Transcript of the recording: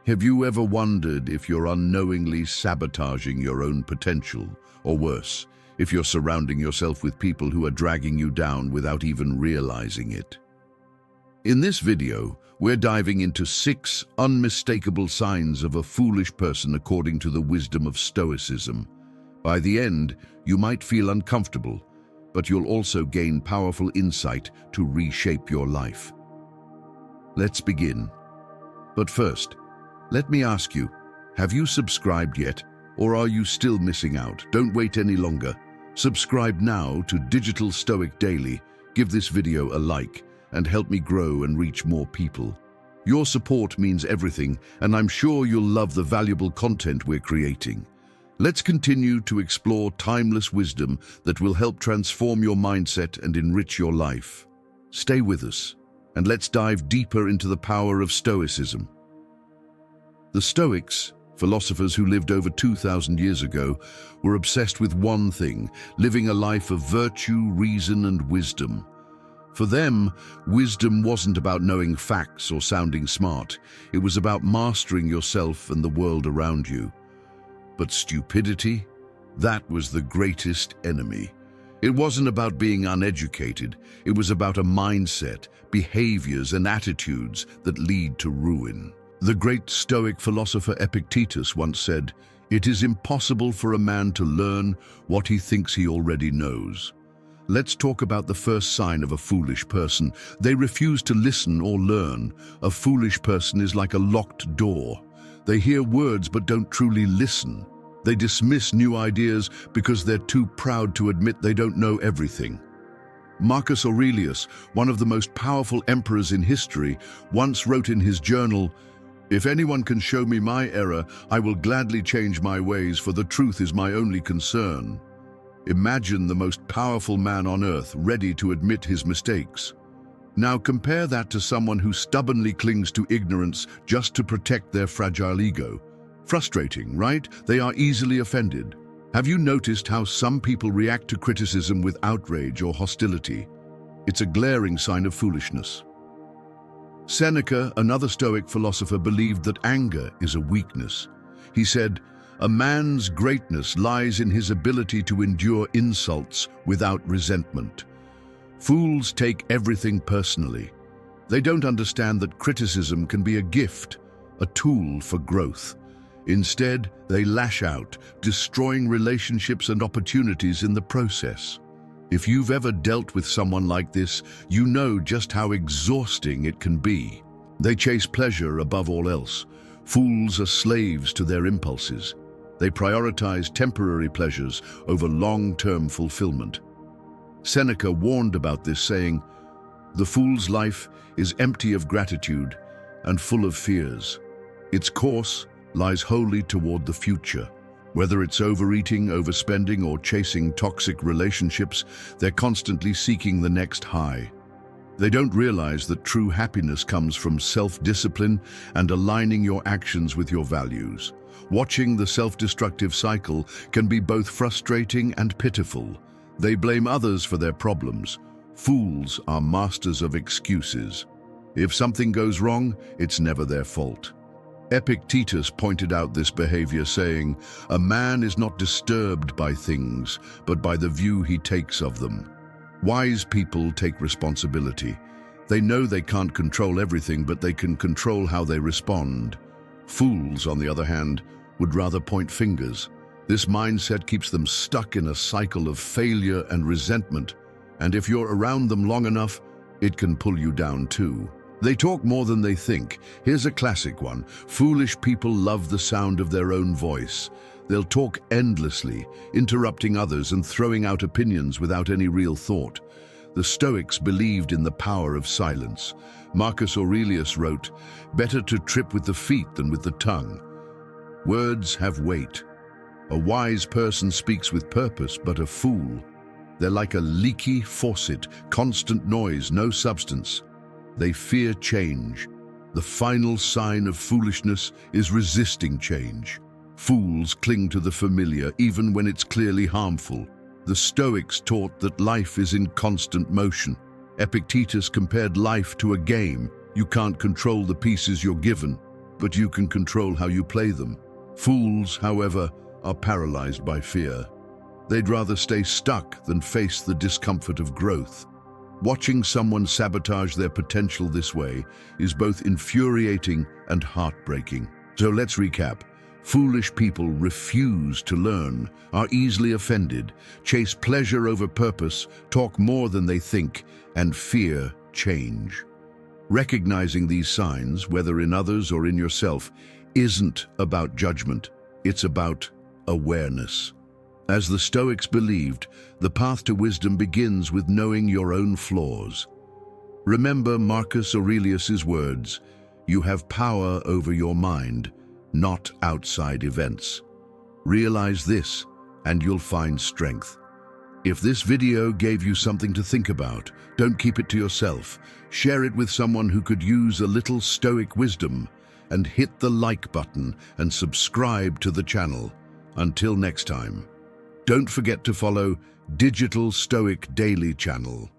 Have you ever wondered if you're unknowingly sabotaging your own potential, or worse, if you're surrounding yourself with people who are dragging you down without even realizing it? In this video, we're diving into 6 unmistakable signs of a foolish person according to the wisdom of Stoicism. By the end, you might feel uncomfortable, but you'll also gain powerful insight to reshape your life. Let's begin. But first, let me ask you, have you subscribed yet, or are you still missing out? Don't wait any longer. Subscribe now to Digital Stoic Daily, give this video a like, and help me grow and reach more people. Your support means everything, and I'm sure you'll love the valuable content we're creating. Let's continue to explore timeless wisdom that will help transform your mindset and enrich your life. Stay with us, and let's dive deeper into the power of Stoicism. The Stoics, philosophers who lived over 2,000 years ago, were obsessed with one thing: living a life of virtue, reason, and wisdom. For them, wisdom wasn't about knowing facts or sounding smart. It was about mastering yourself and the world around you. But stupidity? That was the greatest enemy. It wasn't about being uneducated. It was about a mindset, behaviors, and attitudes that lead to ruin. The great Stoic philosopher Epictetus once said, "It is impossible for a man to learn what he thinks he already knows." Let's talk about the first sign of a foolish person. They refuse to listen or learn. A foolish person is like a locked door. They hear words but don't truly listen. They dismiss new ideas because they're too proud to admit they don't know everything. Marcus Aurelius, one of the most powerful emperors in history, once wrote in his journal, "If anyone can show me my error, I will gladly change my ways, for the truth is my only concern." Imagine the most powerful man on earth ready to admit his mistakes. Now compare that to someone who stubbornly clings to ignorance just to protect their fragile ego. Frustrating, right? They are easily offended. Have you noticed how some people react to criticism with outrage or hostility? It's a glaring sign of foolishness. Seneca, another Stoic philosopher, believed that anger is a weakness. He said, "A man's greatness lies in his ability to endure insults without resentment." Fools take everything personally. They don't understand that criticism can be a gift, a tool for growth. Instead, they lash out, destroying relationships and opportunities in the process. If you've ever dealt with someone like this, you know just how exhausting it can be. They chase pleasure above all else. Fools are slaves to their impulses. They prioritize temporary pleasures over long-term fulfillment. Seneca warned about this, saying, "The fool's life is empty of gratitude and full of fears. Its course lies wholly toward the future." Whether it's overeating, overspending, or chasing toxic relationships, they're constantly seeking the next high. They don't realize that true happiness comes from self-discipline and aligning your actions with your values. Watching the self-destructive cycle can be both frustrating and pitiful. They blame others for their problems. Fools are masters of excuses. If something goes wrong, it's never their fault. Epictetus pointed out this behavior, saying, "A man is not disturbed by things, but by the view he takes of them." Wise people take responsibility. They know they can't control everything, but they can control how they respond. Fools, on the other hand, would rather point fingers. This mindset keeps them stuck in a cycle of failure and resentment, and if you're around them long enough, it can pull you down too. They talk more than they think. Here's a classic one. Foolish people love the sound of their own voice. They'll talk endlessly, interrupting others and throwing out opinions without any real thought. The Stoics believed in the power of silence. Marcus Aurelius wrote, "Better to trip with the feet than with the tongue." Words have weight. A wise person speaks with purpose, but a fool, they're like a leaky faucet, constant noise, no substance. They fear change. The final sign of foolishness is resisting change. Fools cling to the familiar even when it's clearly harmful. The Stoics taught that life is in constant motion. Epictetus compared life to a game. You can't control the pieces you're given. but you can control how you play them. Fools, however, are paralyzed by fear. They'd rather stay stuck than face the discomfort of growth. Watching someone sabotage their potential this way is both infuriating and heartbreaking. So let's recap. Foolish people refuse to learn, are easily offended, chase pleasure over purpose, talk more than they think, and fear change. Recognizing these signs, whether in others or in yourself, isn't about judgment, it's about awareness. As the Stoics believed, the path to wisdom begins with knowing your own flaws. Remember Marcus Aurelius's words, "You have power over your mind, not outside events." Realize this, and you'll find strength. If this video gave you something to think about, don't keep it to yourself. Share it with someone who could use a little Stoic wisdom, and hit the like button and subscribe to the channel. Until next time. Don't forget to follow Digital Stoic Daily channel.